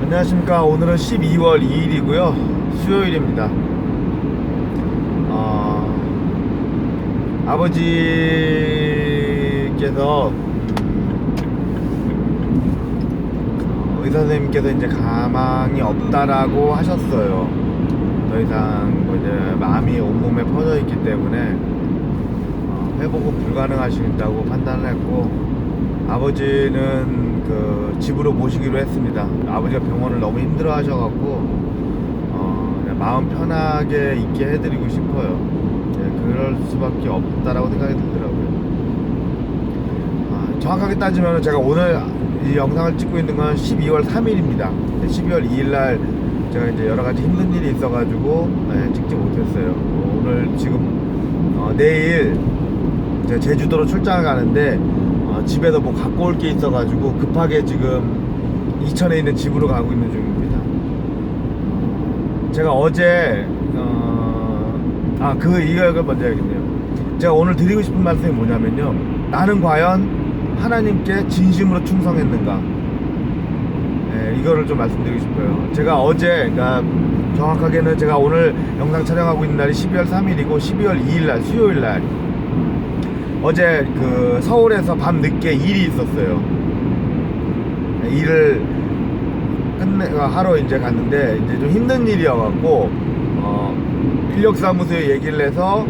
안녕하십니까. 오늘은 12월 2일이고요 수요일입니다. 아버지께서 의사 선생님께서 이제 가망이 없다라고 하셨어요. 더 이상 뭐 이제 마음이 온몸에 퍼져 있기 때문에 회복은 불가능하신다고 판단을 했고, 아버지는 그 집으로 모시기로 했습니다. 아버지가 병원을 너무 힘들어 하셔갖고 그냥 마음 편하게 있게 해드리고 싶어요. 그럴 수밖에 없다라고 생각이 들더라고요. 정확하게 따지면 제가 오늘 이 영상을 찍고 있는 건 12월 3일입니다 12월 2일날 제가 이제 여러가지 힘든 일이 있어가지고 찍지 못했어요. 오늘 지금 내일 제가 제주도로 출장을 가는데 집에서 뭐 갖고 올 게 있어가지고 급하게 지금 이천에 있는 집으로 가고 있는 중입니다. 제가 어제 이걸 먼저 해야겠네요. 제가 오늘 드리고 싶은 말씀이 뭐냐면요, 나는 과연 하나님께 진심으로 충성했는가, 이거를 좀 말씀드리고 싶어요. 제가 어제, 그러니까 정확하게는 제가 오늘 영상 촬영하고 있는 날이 12월 3일이고 12월 2일날 수요일날 어제 그 서울에서 밤 늦게 일이 있었어요. 일을 하러 이제 갔는데 이제 좀 힘든 일이어갖고 인력사무소에 얘기를 해서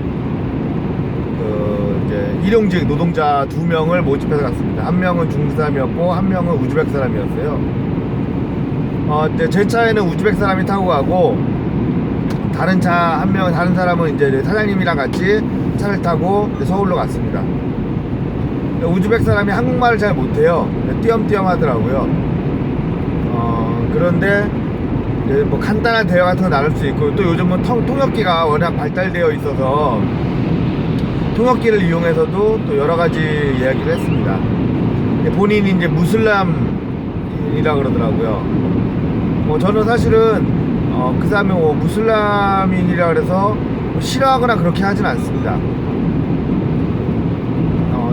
그 이제 일용직 노동자 2명을 모집해서 갔습니다. 한 명은 중국 사람이었고 한 명은 우즈벡 사람이었어요. 이제 제 차에는 우즈벡 사람이 타고 가고, 다른 사람은 이제 사장님이랑 같이 차를 타고 서울로 갔습니다. 우즈벡 사람이 한국말을 잘 못해요. 띄엄띄엄 하더라고요. 그런데 뭐 간단한 대화 같은 거 나눌 수 있고, 또 요즘은 통역기가 워낙 발달되어 있어서 통역기를 이용해서도 또 여러 가지 이야기를 했습니다. 본인이 이제 무슬람이라 그러더라고요. 저는 사실은 그 사람이 무슬람인이라 그래서 싫어하거나 그렇게 하진 않습니다.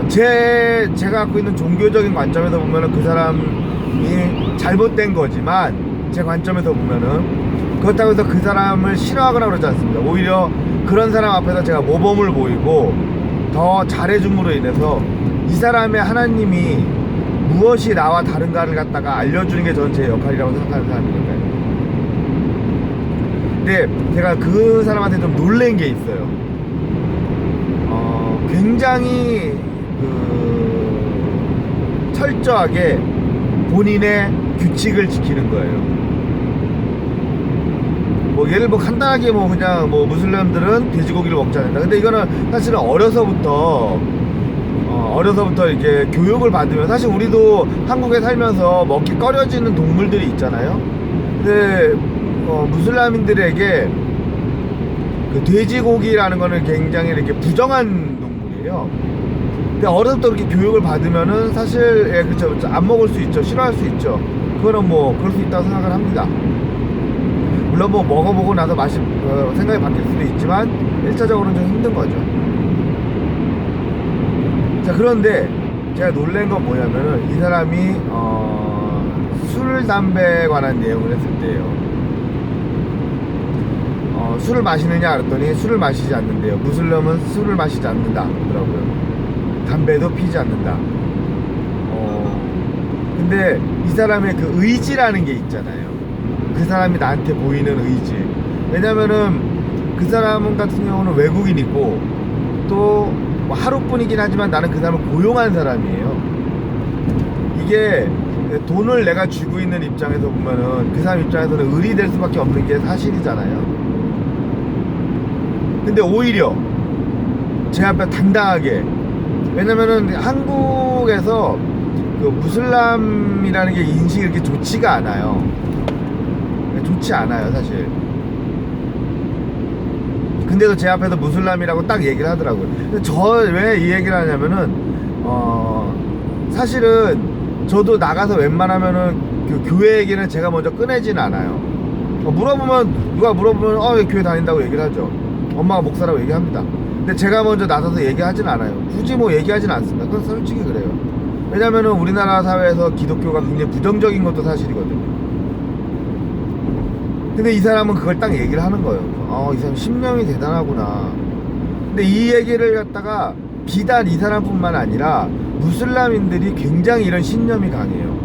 제가 갖고 있는 종교적인 관점에서 보면은 그 사람이 잘못된 거지만, 제 관점에서 보면은 그렇다고 해서 그 사람을 싫어하거나 그러지 않습니다. 오히려 그런 사람 앞에서 제가 모범을 보이고 더 잘해줌으로 인해서 이 사람의 하나님이 무엇이 나와 다른가를 갖다가 알려주는 게 저는 제 역할이라고 생각하는 사람이니까요. 근데 제가 그 사람한테 좀 놀란 게 있어요. 굉장히 철저하게 본인의 규칙을 지키는 거예요. 뭐 예를 간단하게 그냥 무슬림들은 돼지고기를 먹지 않는다. 근데 이거는 사실은 어려서부터 이렇게 교육을 받으면, 사실 우리도 한국에 살면서 먹기 꺼려지는 동물들이 있잖아요. 근데 무슬림들에게 그 돼지고기라는 거는 굉장히 이렇게 부정한 동물이에요. 근데 어려서부터 이렇게 교육을 받으면은 사실 그렇죠, 안 먹을 수 있죠, 싫어할 수 있죠. 그거는 그럴 수 있다고 생각을 합니다. 물론 먹어보고 나서 생각이 바뀔 수도 있지만 1차적으로는 좀 힘든 거죠. 자, 그런데 제가 놀란 건 뭐냐면은 이 사람이 술, 담배에 관한 내용을 했을 때예요. 술을 마시느냐 그랬더니 술을 마시지 않는데요. 무슬림은 술을 마시지 않는다 그러더라고요. 담배도 피지 않는다. 근데 이 사람의 그 의지라는 게 있잖아요. 그 사람이 나한테 보이는 의지. 왜냐면은 그 사람 같은 경우는 외국인이고 또 하루뿐이긴 하지만 나는 그 사람을 고용한 사람이에요. 이게 돈을 내가 쥐고 있는 입장에서 보면은 그 사람 입장에서는 을이 될 수밖에 없는 게 사실이잖아요. 근데 오히려 제 앞에 당당하게, 왜냐면은 한국에서 그 무슬림이라는 게 인식이 이렇게 좋지가 않아요. 좋지 않아요, 사실. 근데도 제 앞에서 무슬림이라고 딱 얘기를 하더라고요. 근데 왜 이 얘기를 하냐면은 사실은 저도 나가서 웬만하면은 그 교회 얘기는 제가 먼저 꺼내지는 않아요. 누가 물어보면 왜 교회 다닌다고 얘기를 하죠. 엄마가 목사라고 얘기합니다. 근데 제가 먼저 나서서 얘기하진 않아요. 굳이 얘기하진 않습니다. 그건 솔직히 그래요. 왜냐면은 우리나라 사회에서 기독교가 굉장히 부정적인 것도 사실이거든요. 근데 이 사람은 그걸 딱 얘기를 하는 거예요. 이 사람 신념이 대단하구나. 근데 이 얘기를 갖다가 비단 이 사람뿐만 아니라 무슬림인들이 굉장히 이런 신념이 강해요.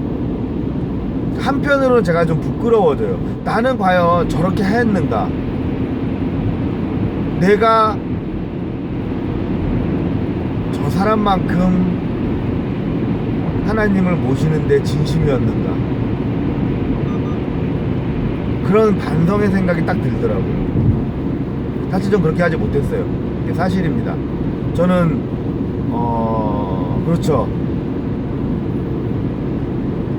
한편으로는 제가 좀 부끄러워져요. 나는 과연 저렇게 했는가? 내가 저 사람만큼 하나님을 모시는데 진심이었는가? 그런 반성의 생각이 딱 들더라고요. 사실 좀 그렇게 하지 못했어요. 이게 사실입니다. 저는 그렇죠.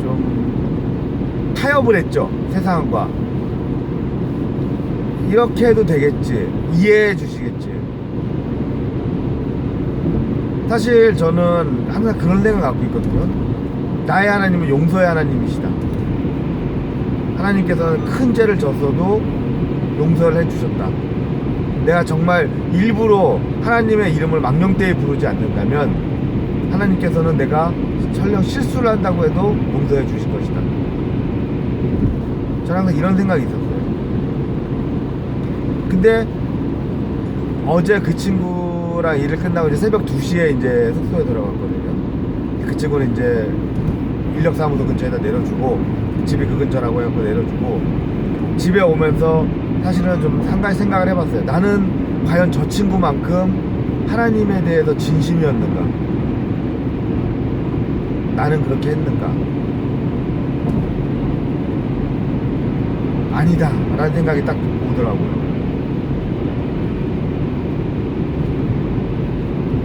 좀 타협을 했죠. 세상과. 이렇게 해도 되겠지. 이해해 주시겠지. 사실 저는 항상 그런 생각 갖고 있거든요. 나의 하나님은 용서의 하나님이시다. 하나님께서는 큰 죄를 졌어도 용서를 해주셨다. 내가 정말 일부러 하나님의 이름을 망령되이 부르지 않는다면 하나님께서는 내가 설령 실수를 한다고 해도 용서해 주실 것이다. 저는 항상 이런 생각이 있었어요. 근데 어제 그 친구랑 일을 끝나고 이제 새벽 2시에 이제 숙소에 들어갔거든요. 그 친구는 이제 인력사무소 근처에다 내려주고, 집이 그 근처라고 해갖고 내려주고, 집에 오면서 사실은 좀 한 가지 생각을 해봤어요. 나는 과연 저 친구만큼 하나님에 대해서 진심이었는가? 나는 그렇게 했는가? 아니다 라는 생각이 딱 오더라고요.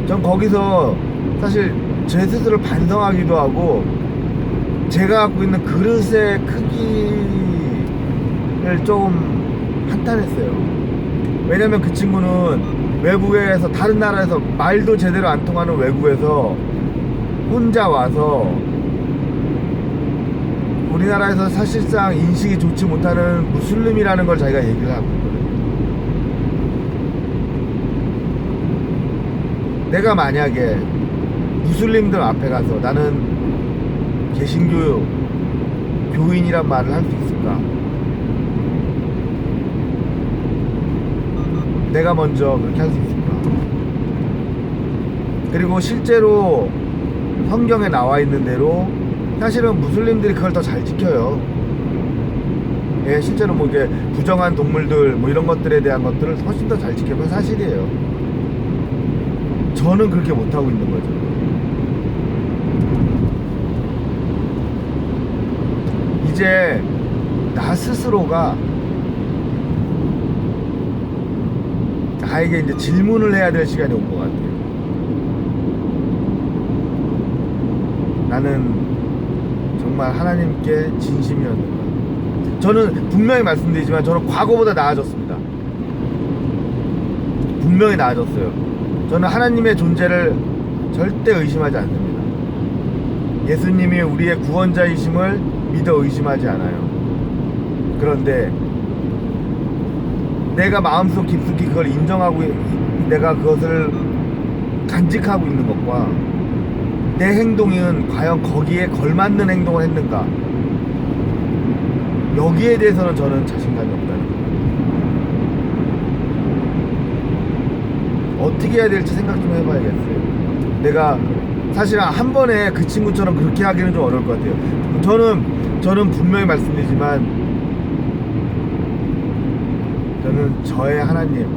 전 거기서 사실 제 스스로를 반성하기도 하고, 제가 갖고 있는 그릇의 크기를 좀 한탄했어요. 왜냐면 그 친구는 외국에서, 다른 나라에서 말도 제대로 안 통하는 외국에서 혼자 와서 우리나라에서 사실상 인식이 좋지 못하는 무슬림이라는 걸 자기가 얘기를 하고 있거든요. 내가 만약에 무슬림들 앞에 가서 나는 개신교 교인이란 말을 할 수 있을까? 내가 먼저 그렇게 할 수 있을까? 그리고 실제로 성경에 나와 있는 대로 사실은 무슬림들이 그걸 더 잘 지켜요. 예, 실제로 뭐 이게 부정한 동물들 뭐 이런 것들에 대한 것들을 훨씬 더 잘 지키는 건 사실이에요. 저는 그렇게 못하고 있는 거죠. 이제 나 스스로가 나에게 이제 질문을 해야 될 시간이 온 것 같아요. 나는 정말 하나님께 진심이었는가? 저는 분명히 말씀드리지만 저는 과거보다 나아졌습니다. 분명히 나아졌어요. 저는 하나님의 존재를 절대 의심하지 않습니다. 예수님이 우리의 구원자이심을 믿어 의심하지 않아요. 그런데 내가 마음속 깊숙이 그걸 인정하고, 내가 그것을 간직하고 있는 것과 내 행동은 과연 거기에 걸맞는 행동을 했는가, 여기에 대해서는 저는 자신감이 없다는 거예요. 어떻게 해야 될지 생각 좀 해봐야겠어요. 내가 사실 한 번에 그 친구처럼 그렇게 하기는 좀 어려울 것 같아요. 저는 분명히 말씀드리지만 저는 저의 하나님,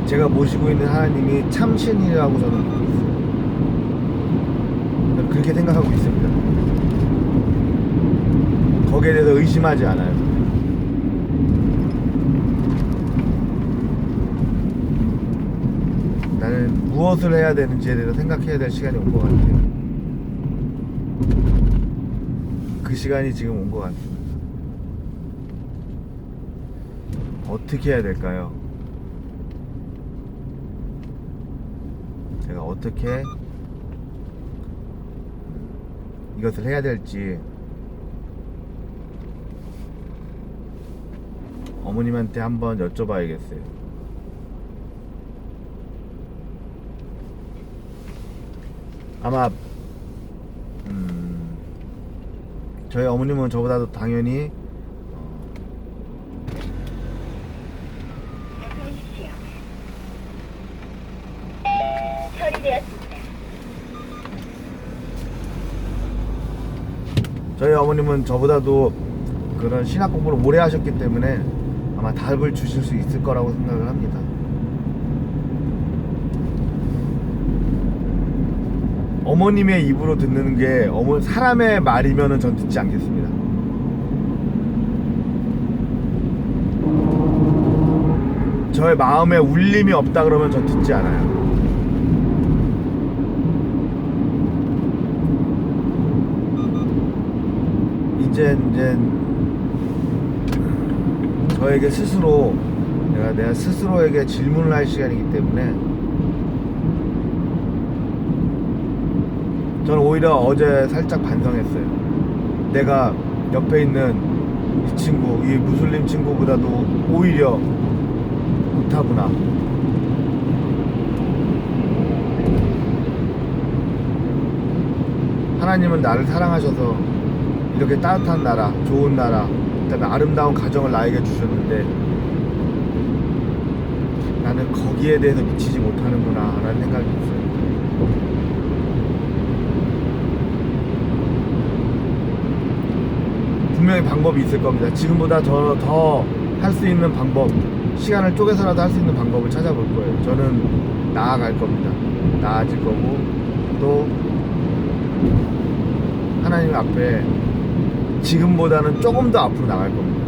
제가 모시고 있는 하나님이 참신이라고 저는 믿고 있어요. 저는 그렇게 생각하고 있습니다. 거기에 대해서 의심하지 않아요. 나는 무엇을 해야 되는지에 대해서 생각해야 될 시간이 온 것 같아요. 그 시간이 지금 온 것 같습니다. 어떻게 해야 될까요? 제가 어떻게 이것을 해야 될지 어머님한테 한번 여쭤봐야겠어요. 저희 어머님은 저보다도 당연히 처리되었습니다. 저희 어머님은 저보다도 그런 신학 공부를 오래 하셨기 때문에 아마 답을 주실 수 있을 거라고 생각을 합니다. 어머님의 입으로 듣는 게 사람의 말이면은 전 듣지 않겠습니다. 저의 마음에 울림이 없다 그러면 전 듣지 않아요. 이제 저에게 스스로 내가 스스로에게 질문을 할 시간이기 때문에 저는 오히려 어제 살짝 반성했어요. 내가 옆에 있는 이 친구, 이 무슬림 친구보다도 오히려 못하구나. 하나님은 나를 사랑하셔서 이렇게 따뜻한 나라, 좋은 나라, 그다음에 아름다운 가정을 나에게 주셨는데 나는 거기에 대해서 미치지 못하는구나 라는 생각이 있어요. 분명히 방법이 있을 겁니다. 지금보다 더 할 수 있는 방법, 시간을 쪼개서라도 할 수 있는 방법을 찾아볼 거예요. 저는 나아갈 겁니다. 나아질 거고 또 하나님 앞에 지금보다는 조금 더 앞으로 나갈 겁니다.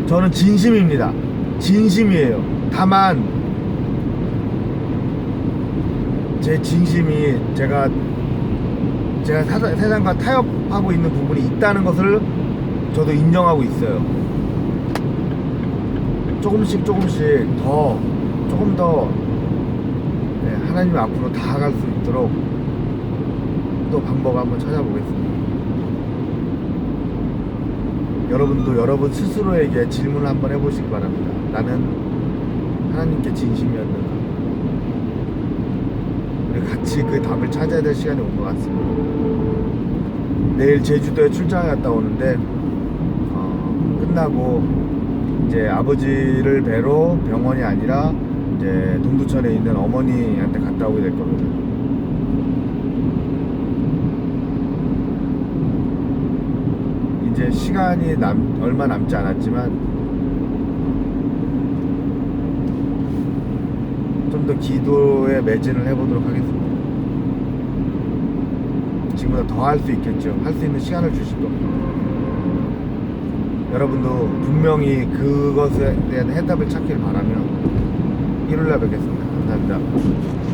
저는 진심입니다. 진심이에요. 다만 제 진심이 제가 세상과 타협하고 있는 부분이 있다는 것을 저도 인정하고 있어요. 조금 더 하나님 앞으로 다가갈 수 있도록 또 방법 한번 찾아보겠습니다. 여러분도 여러분 스스로에게 질문을 한번 해보시기 바랍니다. 나는 하나님께 진심이었는가? 우리 같이 그 답을 찾아야 될 시간이 온 것 같습니다. 내일 제주도에 출장에 갔다 오는데 끝나고 이제 아버지를 뵈러 병원이 아니라 이제 동두천에 있는 어머니한테 갔다 오게 될 겁니다. 이제 시간이 얼마 남지 않았지만 좀 더 기도에 매진을 해보도록 하겠습니다. 지금보다 더 할 수 있겠죠. 할 수 있는 시간을 주실 겁니다. 여러분도 분명히 그것에 대한 해답을 찾길 바라며 일요일날 뵙겠습니다. 감사합니다.